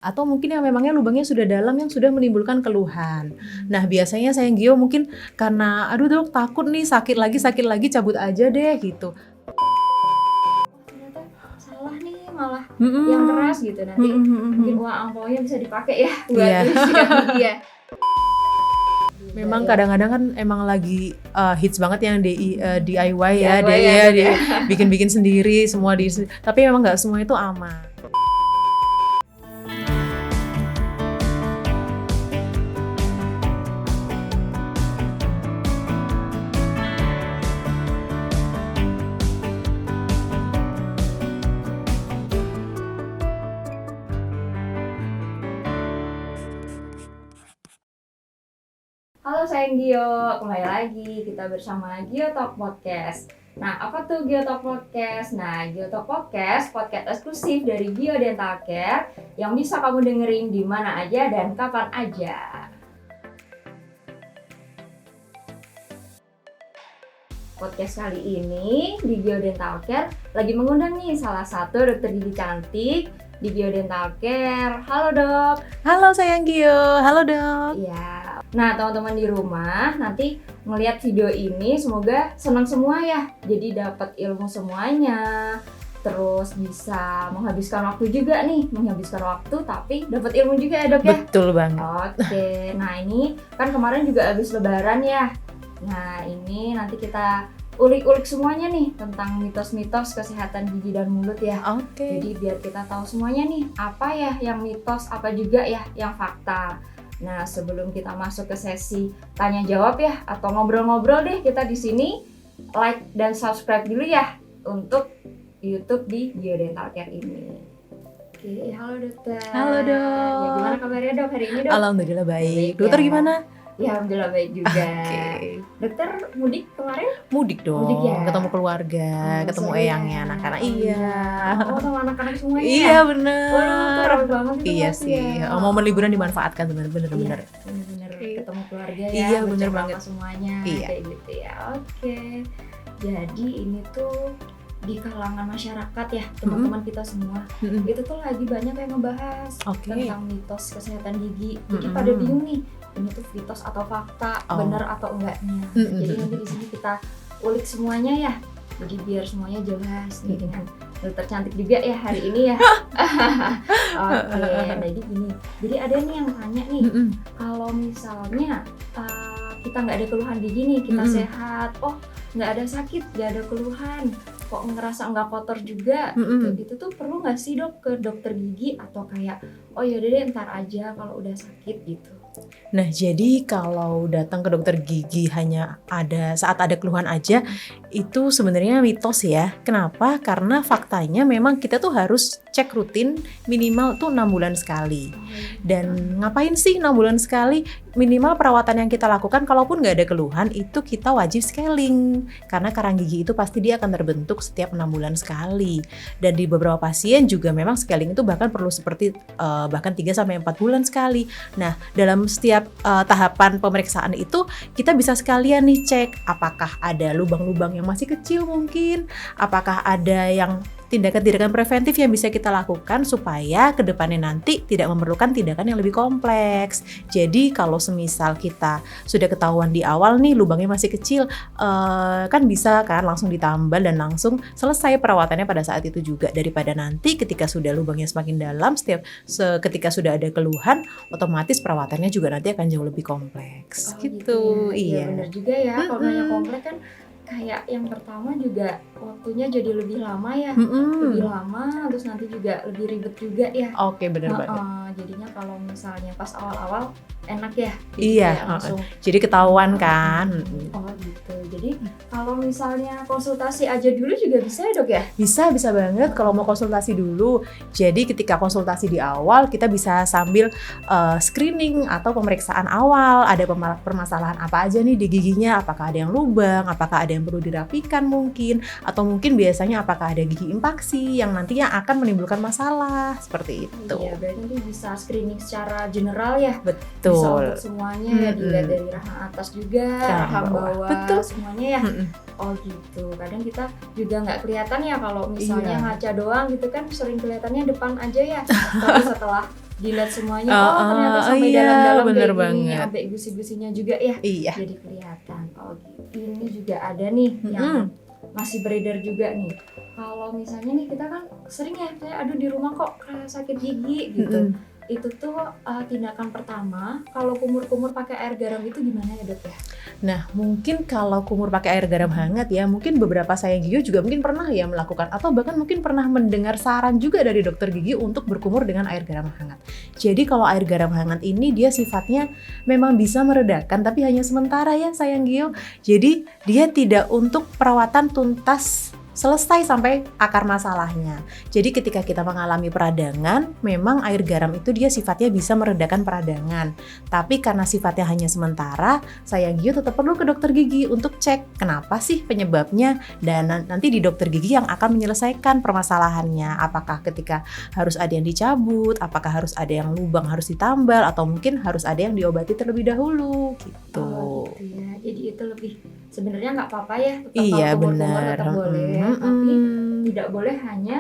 Atau mungkin yang memangnya lubangnya sudah dalam yang sudah menimbulkan keluhan. Nah biasanya sayang Gio mungkin karena aduh dok takut nih sakit lagi cabut aja deh gitu. Ternyata salah nih malah Mm-mm. yang keras gitu, nanti mungkin uang angpaunya bisa dipakai ya buat sidak gigi ya. Memang kadang-kadang kan emang lagi hits banget yang DIY ya, bikin-bikin sendiri semua tapi memang nggak semua itu aman. Halo sayang Gio, kembali lagi kita bersama Gio Talk Podcast. Nah, apa tuh Gio Talk Podcast? Nah, Gio Talk Podcast eksklusif dari Gio Dental Care yang bisa kamu dengerin di mana aja dan kapan aja. Podcast kali ini di Gio Dental Care lagi mengundang nih salah satu dokter gigi cantik di Gio Dental Care. Halo dok. Halo sayang Gio, halo dok. Iya. Nah teman-teman di rumah nanti ngelihat video ini semoga senang semua ya. Jadi dapat ilmu semuanya. Terus bisa menghabiskan waktu juga nih, tapi dapat ilmu juga ya dok ya. Betul banget. Oke, nah ini kan kemarin juga habis lebaran ya. Nah ini nanti kita ulik-ulik semuanya nih tentang mitos-mitos kesehatan gigi dan mulut ya. Oke. Jadi biar kita tahu semuanya nih, apa ya yang mitos, apa juga ya yang fakta. Nah, sebelum kita masuk ke sesi tanya jawab ya atau ngobrol-ngobrol deh kita di sini, like dan subscribe dulu ya untuk YouTube di Gio Dental Care ini. Oke, halo dokter. Halo dok. Ya, gimana kabarnya dok hari ini dok? Alhamdulillah baik. Dokter ya. gimana? Ya alhamdulillah baik juga. Dokter mudik kemarin? Mudik dong, ya? ketemu keluarga, ketemu eyangnya anak-anak. Iya. Oh sama anak-anak semuanya. Iya bener. Waduh, ramai banget itu. Iya sih. Ya. Momen liburan dimanfaatkan bener-bener. Bener ketemu keluarga ya. Iya bener banget. Semuanya iya. Kayak gitu ya. Oke. Jadi ini tuh di kalangan masyarakat ya teman-teman kita semua itu tuh lagi banyak yang ngebahas tentang mitos kesehatan gigi. Jadi pada bingung nih, ini tuh mitos atau fakta, benar atau enggaknya. Jadi nanti di sini kita ulik semuanya ya. Jadi biar semuanya jelas nih dengan dokter cantik juga ya hari ini ya. Oke, jadi gini. Jadi ada nih yang tanya nih, kalau misalnya kita nggak ada keluhan gigi nih, kita sehat, nggak ada sakit, nggak ada keluhan, kok ngerasa nggak kotor juga, gitu tuh perlu nggak sih dok ke dokter gigi atau kayak oh yaudah deh ntar aja kalau udah sakit gitu? Nah jadi kalau datang ke dokter gigi hanya ada saat ada keluhan aja itu sebenarnya mitos ya. Kenapa? Karena faktanya memang kita tuh harus cek rutin minimal tuh 6 bulan sekali. Dan ngapain sih 6 bulan sekali? Minimal perawatan yang kita lakukan kalaupun nggak ada keluhan itu kita wajib scaling. Karena karang gigi itu pasti dia akan terbentuk setiap 6 bulan sekali. Dan di beberapa pasien juga memang scaling itu bahkan perlu seperti bahkan 3-4 bulan sekali. Nah dalam setiap tahapan pemeriksaan itu kita bisa sekalian nih cek apakah ada lubang-lubang yang masih kecil mungkin, apakah ada yang tindakan-tindakan preventif yang bisa kita lakukan supaya kedepannya nanti tidak memerlukan tindakan yang lebih kompleks. Jadi kalau semisal kita sudah ketahuan di awal nih lubangnya masih kecil, kan bisa kan langsung ditambal dan langsung selesai perawatannya pada saat itu juga, daripada nanti ketika sudah lubangnya semakin dalam, ketika sudah ada keluhan, otomatis perawatannya juga nanti akan jauh lebih kompleks. Gitu. Iya benar juga ya. Kalau banyak kompleks kan kayak yang pertama juga waktunya jadi lebih lama ya, lebih lama, terus nanti juga lebih ribet juga ya. Oke, benar banget. Jadinya kalau misalnya pas awal-awal enak ya, iya, langsung. Jadi ketahuan kan. Oh gitu. Jadi kalau misalnya konsultasi aja dulu juga bisa ya dok ya? Bisa banget kalau mau konsultasi dulu. Jadi ketika konsultasi di awal kita bisa sambil screening atau pemeriksaan awal. Ada permasalahan apa aja nih di giginya? Apakah ada yang lubang? Apakah ada yang perlu dirapikan mungkin? Atau mungkin biasanya apakah ada gigi impaksi yang nantinya akan menimbulkan masalah seperti itu. Iya, berarti nanti bisa screening secara general ya. Betul. Bisa untuk semuanya, dilihat dari rahang atas juga, rahang bawah, betul. Semuanya ya. Oh gitu. Kadang kita juga nggak kelihatan ya kalau misalnya ngaca doang gitu kan, sering kelihatannya depan aja ya. Tapi setelah dilihat semuanya. Ternyata sampai iya, dalam-dalam bener kayak gini, banget. sampai gusi-gusinya juga ya. Iya. Jadi kelihatan. Oh gitu. Ini juga ada nih yang masih beredar juga nih. Kalau misalnya nih kita kan sering ya, kayak aduh di rumah kok kayak sakit gigi gitu. Itu tuh tindakan pertama kalau kumur-kumur pakai air garam itu gimana ya dok ya? Nah mungkin kalau kumur pakai air garam hangat ya, mungkin beberapa sayang gigi juga mungkin pernah ya melakukan, atau bahkan mungkin pernah mendengar saran juga dari dokter gigi untuk berkumur dengan air garam hangat. Jadi kalau air garam hangat ini dia sifatnya memang bisa meredakan, tapi hanya sementara ya sayang Gio. Jadi dia tidak untuk perawatan tuntas selesai sampai akar masalahnya. Jadi ketika kita mengalami peradangan, memang air garam itu dia sifatnya bisa meredakan peradangan. Tapi karena sifatnya hanya sementara, sayang Gio tetap perlu ke dokter gigi untuk cek kenapa sih penyebabnya, dan nanti di dokter gigi yang akan menyelesaikan permasalahannya. Apakah ketika harus ada yang dicabut, apakah harus ada yang lubang harus ditambal, atau mungkin harus ada yang diobati terlebih dahulu gitu. Oh gitu ya. Jadi itu lebih sebenarnya nggak apa-apa ya, tetap iya, kumur-kumur tetap boleh, tapi tidak boleh hanya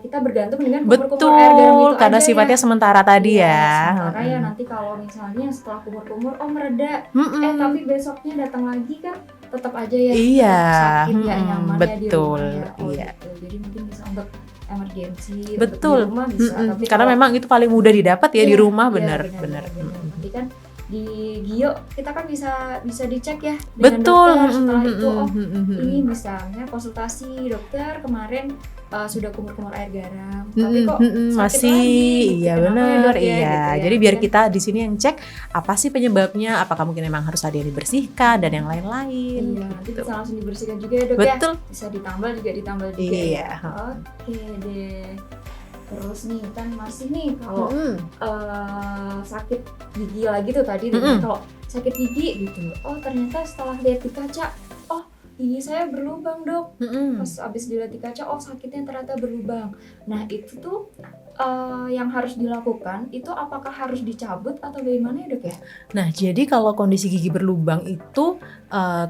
kita bergantung dengan betul, kumur-kumur air garam itu karena aja sifatnya ya. sementara tadi ya. Sementara ya nanti kalau misalnya setelah kumur-kumur mereda, tapi besoknya datang lagi kan tetap aja ya sakit, nggak nyaman betul, ya di rumah ya. Iya. Gitu. Jadi mungkin bisa untuk emergensi, betul, untuk di rumah bisa. Tapi karena kalau, memang itu paling mudah didapat ya di rumah, benar. Nanti kan di Gio kita kan bisa dicek ya dengan dokter setelah itu ini misalnya konsultasi dokter kemarin sudah kumur-kumur air garam tapi kok masih lagi, iya ya, benar gitu ya. Jadi biar kita di sini yang cek apa sih penyebabnya, apakah mungkin memang harus ada yang dibersihkan dan yang lain-lain. Nanti gitu. bisa langsung dibersihkan juga ya dok. Betul. Ya bisa ditambal juga iya. Oke deh. Terus nih kan masih nih kalau sakit gigi lagi tuh tadi kalau sakit gigi gitu, ternyata setelah lihat di kaca, gigi saya berlubang dok. Pas abis dilihat di kaca, sakitnya ternyata berlubang. Nah itu tuh yang harus dilakukan itu apakah harus dicabut atau bagaimana ya dok ya? Nah jadi kalau kondisi gigi berlubang itu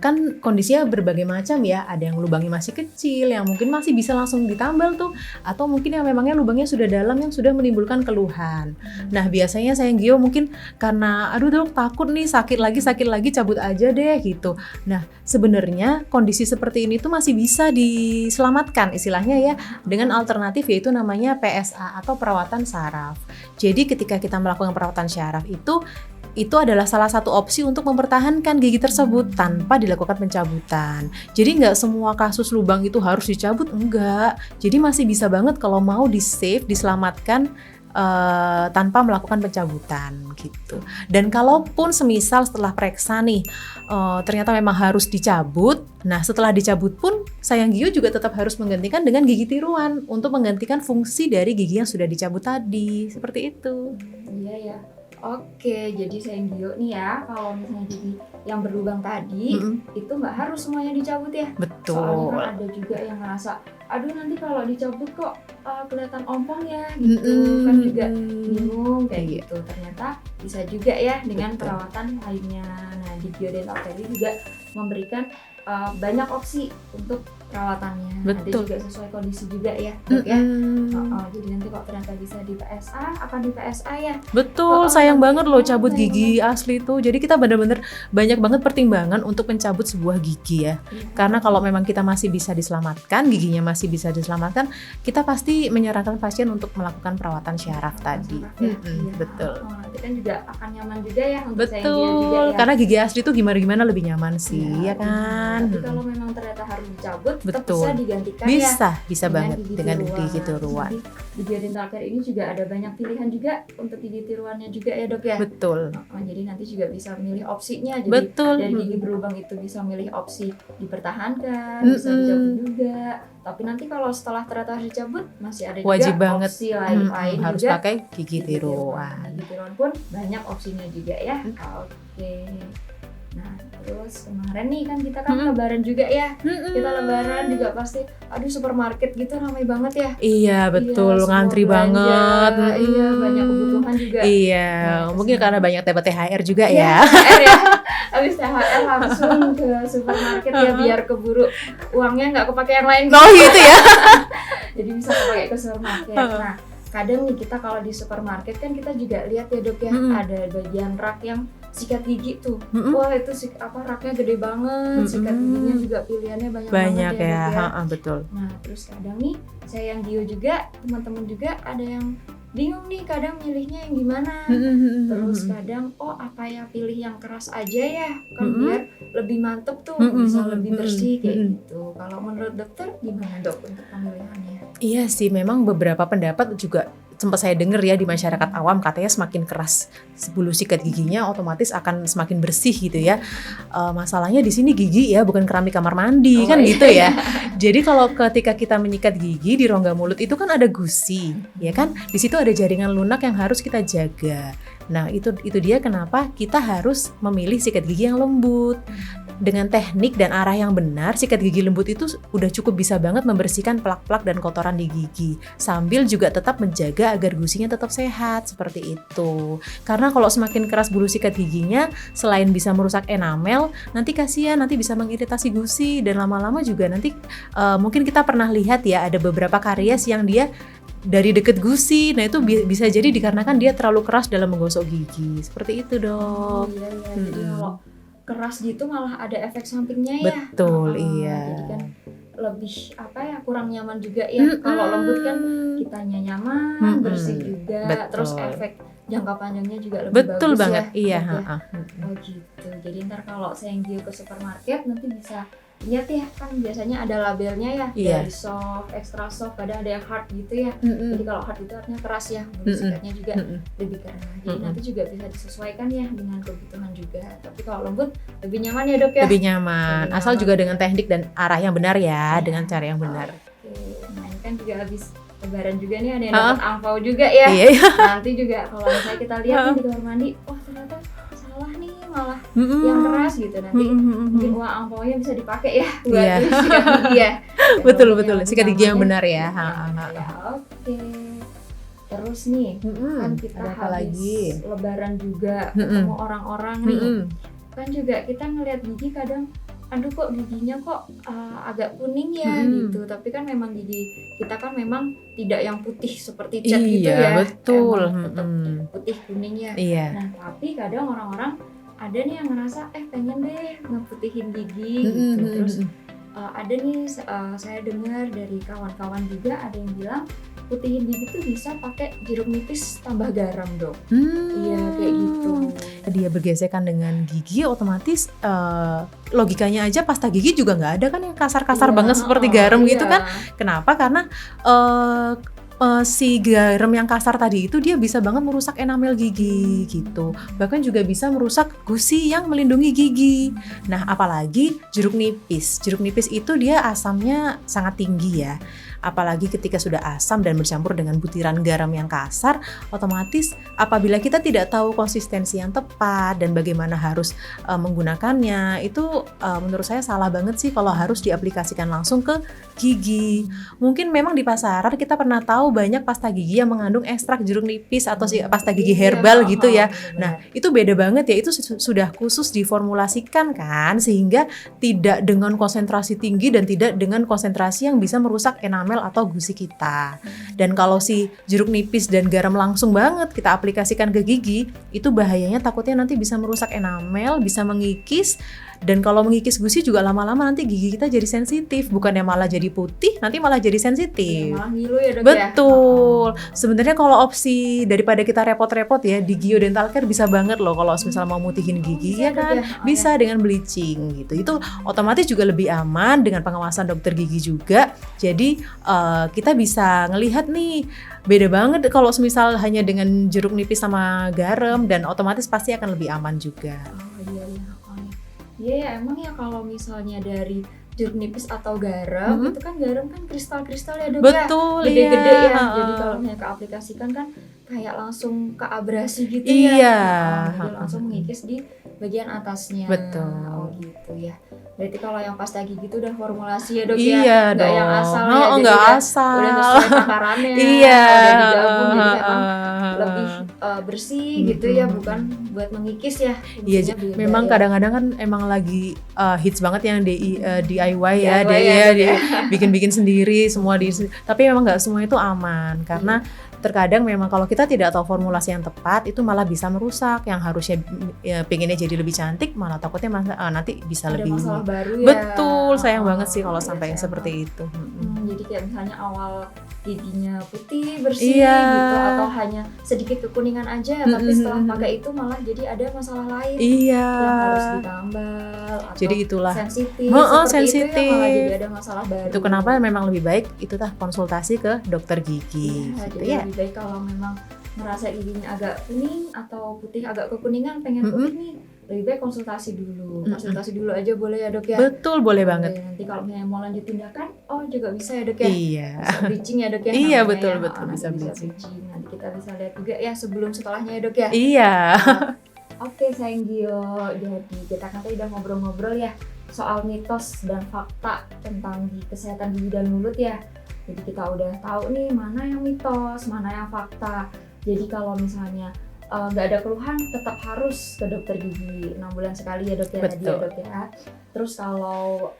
kan kondisinya berbagai macam ya. Ada yang lubangnya masih kecil, yang mungkin masih bisa langsung ditambal tuh, atau mungkin yang memangnya lubangnya sudah dalam yang sudah menimbulkan keluhan. Nah biasanya sayang Gio mungkin karena aduh dok takut nih sakit lagi cabut aja deh gitu. Nah sebenarnya kondisi seperti ini tuh masih bisa diselamatkan istilahnya ya dengan alternatif, yaitu namanya PSA atau perawatan syaraf. Jadi ketika kita melakukan perawatan syaraf itu adalah salah satu opsi untuk mempertahankan gigi tersebut tanpa dilakukan pencabutan. Jadi nggak semua kasus lubang itu harus dicabut, enggak. Jadi masih bisa banget kalau mau di-save, diselamatkan tanpa melakukan pencabutan gitu. Dan kalaupun semisal setelah periksa nih ternyata memang harus dicabut, nah setelah dicabut pun sayang Gio juga tetap harus menggantikan dengan gigi tiruan untuk menggantikan fungsi dari gigi yang sudah dicabut tadi, seperti itu. Iya ya. Oke, jadi sayang Gio nih ya, kalau misalnya gigi yang berlubang tadi itu nggak harus semuanya dicabut ya. Betul. Soalnya kan ada juga yang ngerasa, aduh nanti kalau dicabut kok kelihatan ompong ya gitu, kan juga bingung kayak gitu. Ternyata bisa juga ya dengan perawatan lainnya. Nah di Gio Dental Care juga memberikan banyak opsi untuk perawatannya. Betul. Ada juga sesuai kondisi juga ya dok ya. Jadi nanti kok ternyata bisa di PSA, akan di PSA ya. Betul, sayang banget loh cabut gigi asli tuh. Jadi kita benar-benar banyak banget pertimbangan untuk mencabut sebuah gigi ya. Karena kalau memang kita masih bisa diselamatkan, giginya masih bisa diselamatkan, kita pasti menyarankan pasien untuk melakukan perawatan syaraf tadi. Betul. Nanti kan juga akan nyaman juga ya untuk betul, juga ya. Karena gigi asli tuh gimana-gimana lebih nyaman sih, ya kan? Tapi kalau memang ternyata harus dicabut, tetap betul. Bisa digantikan bisa banget dengan gigi tiruan. Di Gio Dental Care ini juga ada banyak pilihan juga untuk gigi tiruannya juga ya dok ya. Betul. Jadi nanti juga bisa milih opsinya. Jadi betul. Dari gigi berlubang itu bisa milih opsi dipertahankan, bisa dicabut juga. Tapi nanti kalau setelah ternyata harus dicabut, masih ada wajib juga banget. opsi lain harus juga. Pakai gigi tiruan. Gigi tiruan pun banyak opsinya juga ya. Oke. Nah terus kemarin nih kan kita lebaran juga ya. Kita lebaran juga pasti supermarket gitu ramai banget ya. Iya betul, ngantri banget. Iya banyak kebutuhan juga. Iya mungkin karena banyak dapat THR juga ya. THR ya. Habis THR langsung ke supermarket ya biar keburu uangnya nggak kepake yang lain. Oh gitu ya. Jadi bisa kepake ke supermarket. Nah kadang nih kita kalau di supermarket kan kita juga lihat ya dok ya, ada bagian rak yang sikat gigi tuh. Wah itu raknya gede banget, sikat giginya juga pilihannya banyak banget ya dok ya. Betul. Nah terus kadang nih saya yang Gio juga, teman-teman juga ada yang bingung nih kadang milihnya yang gimana. Terus kadang apa ya pilih yang keras aja ya kan biar lebih mantep tuh, bisa lebih bersih kayak gitu. Kalau menurut dokter gimana dok untuk pemilihannya? Iya sih, memang beberapa pendapat juga sempat saya dengar ya di masyarakat awam, katanya semakin keras bulu sikat giginya otomatis akan semakin bersih gitu ya. Masalahnya di sini gigi ya, bukan keramik kamar mandi kan gitu ya. Jadi kalau ketika kita menyikat gigi di rongga mulut itu kan ada gusi, ya kan? Di situ ada jaringan lunak yang harus kita jaga. Nah, itu dia kenapa kita harus memilih sikat gigi yang lembut. Dengan teknik dan arah yang benar, sikat gigi lembut itu udah cukup bisa banget membersihkan plak-plak dan kotoran di gigi. Sambil juga tetap menjaga agar gusinya tetap sehat, seperti itu. Karena kalau semakin keras bulu sikat giginya, selain bisa merusak enamel, nanti kasihan, nanti bisa mengiritasi gusi. Dan lama-lama juga nanti mungkin kita pernah lihat ya, ada beberapa karies yang dia dari deket gusi. Nah itu bisa jadi dikarenakan dia terlalu keras dalam menggosok gigi. Seperti itu dok. Iya. Jadi kalau keras gitu malah ada efek sampingnya ya. Betul, iya. Jadi kan lebih kurang nyaman juga ya. Kalau lembut kan kitanya nyaman, bersih juga. Betul. Terus efek jangka panjangnya juga lebih betul bagus banget, ya. Iya. Oh gitu. Jadi ntar kalau saya Gio ke supermarket nanti bisa lihat ya, kan biasanya ada labelnya ya, dari soft, extra soft, kadang ada yang hard gitu ya. Jadi kalau hard itu artinya keras ya, bulu sikatnya juga lebih keras. Jadi nanti juga bisa disesuaikan ya dengan kebutuhan juga. Tapi kalau lembut lebih nyaman ya dok ya? Lebih nyaman, asal juga dengan teknik dan arah yang benar ya, dengan cara yang benar. Nah ini kan juga habis Lebaran juga nih, ada yang dapat angpau juga ya. Nanti juga kalau misalnya kita lihat di kamar mandi, ternyata salah nih, malah yang keras gitu. Nanti mungkin uang angpaunya bisa dipakai ya buat sikat gigi ya. Betul, sikat gigi yang benar ya. Oke. Terus nih, kan kita habis Lebaran juga ketemu orang-orang nih. Kan juga kita ngelihat gigi kadang, aduh kok giginya kok agak kuning ya gitu. Tapi kan memang gigi kita kan memang tidak yang putih seperti cat gitu ya. Betul. Tetap putih kuning ya. Nah tapi kadang orang-orang ada nih yang ngerasa pengen deh ngeputihin gigi gitu. Terus ada nih saya dengar dari kawan-kawan juga ada yang bilang putihin gigi tuh bisa pakai jeruk nipis tambah garam dok. Iya kayak gitu. Dia bergesekan dengan gigi, otomatis logikanya aja pasta gigi juga nggak ada kan yang kasar-kasar banget seperti garam gitu kan. Kenapa? Karena si garam yang kasar tadi itu dia bisa banget merusak enamel gigi gitu. Bahkan juga bisa merusak gusi yang melindungi gigi. Nah apalagi jeruk nipis. Jeruk nipis itu dia asamnya sangat tinggi ya. Apalagi ketika sudah asam dan bercampur dengan butiran garam yang kasar, otomatis apabila kita tidak tahu konsistensi yang tepat dan bagaimana harus menggunakannya, itu menurut saya salah banget sih kalau harus diaplikasikan langsung ke gigi. Mungkin memang di pasaran kita pernah tahu banyak pasta gigi yang mengandung ekstrak jeruk nipis atau pasta gigi herbal gitu ya. Nah itu beda banget ya, itu sudah khusus diformulasikan kan, sehingga tidak dengan konsentrasi tinggi dan tidak dengan konsentrasi yang bisa merusak enamel atau gusi kita. Dan kalau si jeruk nipis dan garam langsung banget kita aplikasikan ke gigi, itu bahayanya takutnya nanti bisa merusak enamel, bisa mengikis. Dan kalau mengikis gusi juga lama-lama nanti gigi kita jadi sensitif, bukannya malah jadi putih, nanti malah jadi sensitif. Malah ngilu ya dok. Betul. Sebenarnya kalau opsi daripada kita repot-repot ya, di Gio Dental Care bisa banget loh kalau misalnya mau mutihin gigi ya kan, bisa dengan bleaching gitu. Itu otomatis juga lebih aman dengan pengawasan dokter gigi juga. Jadi kita bisa ngelihat nih, beda banget kalau misal hanya dengan jeruk nipis sama garam, dan otomatis pasti akan lebih aman juga. Iya ya, emang ya kalau misalnya dari jeruk nipis atau garam, itu kan garam kan kristal-kristal ya dok. Betul, ya, gede-gede ya. Jadi kalau misalnya keaplikasikan kan kayak langsung ke abrasi gitu ya. Jadi langsung mengikis di bagian atasnya. Betul. Oh gitu ya. Berarti kalau yang pasta gigi itu udah formulasi ya dok iya ya, nggak yang asal ya, nggak asal. Udah sesuai takarannya, iya. Udah digabung, jadi memang lebih bersih gitu ya, bukan buat mengikis ya. Iya, memang kadang-kadang kan emang lagi hits banget yang DIY ya, dia bikin-bikin sendiri semua tapi memang nggak semua itu aman karena terkadang memang kalau kita tidak tahu formulasi yang tepat itu malah bisa merusak, yang harusnya pengennya jadi lebih cantik malah takutnya nanti bisa ada lebih masalah baru ya. betul, sayang banget sih kalau Iya, sampai sayang seperti banget. itu. Jadi kayak misalnya awal giginya putih bersih gitu, atau hanya sedikit kekuningan aja, tapi setelah pakai itu malah jadi ada masalah lain yang harus ditambal atau jadi itulah sensitif sensitif. itu ya, malah jadi ada masalah baru. Itu kenapa memang lebih baik itu konsultasi ke dokter gigi gitu jadi ya. lebih baik kalau memang merasa giginya agak kuning atau putih agak kekuningan, pengen putih nih, lebih baik konsultasi dulu. Konsultasi dulu aja boleh ya dok ya? Betul, boleh banget. Nanti kalau misalnya mau lanjut tindakan, juga bisa ya dok ya? Iya. Bisa bleaching ya dok ya? Iya betul, ya. betul bisa bleaching. Nanti kita bisa lihat juga ya sebelum setelahnya ya dok ya? Iya. Oke sayang Gio, jadi kita kan tadi udah ngobrol-ngobrol ya soal mitos dan fakta tentang kesehatan gigi dan mulut ya. Jadi kita udah tahu nih mana yang mitos, mana yang fakta. Jadi kalau misalnya nggak ada keluhan, tetap harus ke dokter gigi 6 bulan sekali ya dok ya. Tadi ya dok ya. Terus kalau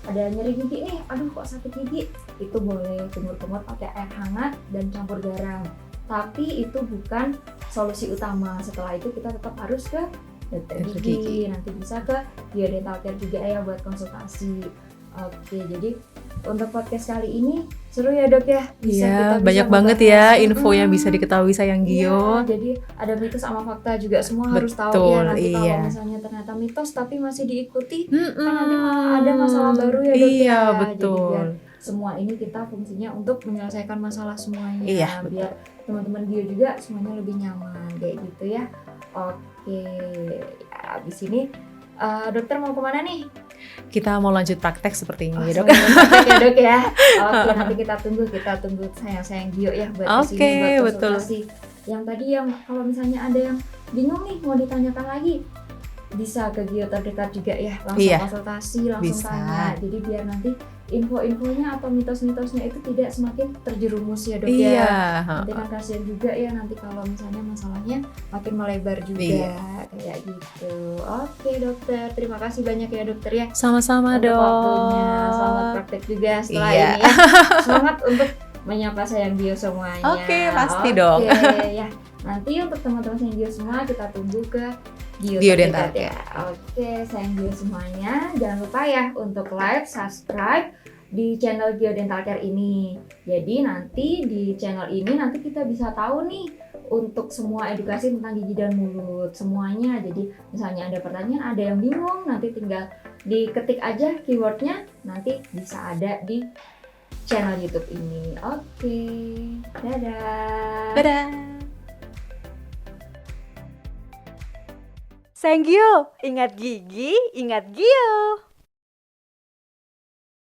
ada nyeri gigi nih, aduh kok sakit gigi, itu boleh kumur-kumur pakai air hangat dan campur garam. Tapi itu bukan solusi utama. Setelah itu kita tetap harus ke dokter gigi. Nanti bisa ke Gio Dental Care juga ya buat konsultasi. Oke, jadi untuk podcast kali ini seru ya dok ya. Iya, banyak banget ya info yang bisa diketahui sayang Gio. Iya, jadi ada mitos sama fakta juga, semua harus tahu ya. Nanti kalau misalnya ternyata mitos tapi masih diikuti, kan nanti malah ada masalah baru ya dok ya. Iya, betul. Jadi biar semua ini kita fungsinya untuk menyelesaikan masalah semuanya. Iya, biar teman-teman Gio juga semuanya lebih nyaman kayak gitu ya. Oke, ya, abis ini dokter mau kemana nih? Kita mau lanjut praktek seperti ini ya dok. Praktek ya dok ya. Oke, nanti kita tunggu sayang Gio ya buat kesini buat konsultasi. Yang tadi yang kalau misalnya ada yang bingung nih mau ditanyakan lagi, bisa ke Gio terdekat juga ya, langsung konsultasi, langsung tanya. Jadi biar nanti info-infonya atau mitos-mitosnya itu tidak semakin terjerumus ya dok ya. Nanti kan kasihan juga ya nanti kalau misalnya masalahnya makin melebar juga kayak gitu. Oke dokter, terima kasih banyak ya dokter ya. Sama-sama dok. Waktunya, selamat praktek juga setelah ini ya. Semangat untuk menyapa sayang Gio semuanya. Oke, pasti dong. Oke ya. Nanti untuk teman-teman sayang Gio semua kita tunggu ke Gio Dental ya. Oke, sayang Gio semuanya, jangan lupa ya untuk like, subscribe di channel Gio Dental Care ini. Jadi nanti di channel ini nanti kita bisa tahu nih untuk semua edukasi tentang gigi dan mulut semuanya. Jadi misalnya ada pertanyaan, ada yang bingung, nanti tinggal diketik aja keywordnya, nanti bisa ada di channel YouTube ini. Oke, dadah. Dadah. Sayang Gio, ingat gigi, ingat Gio.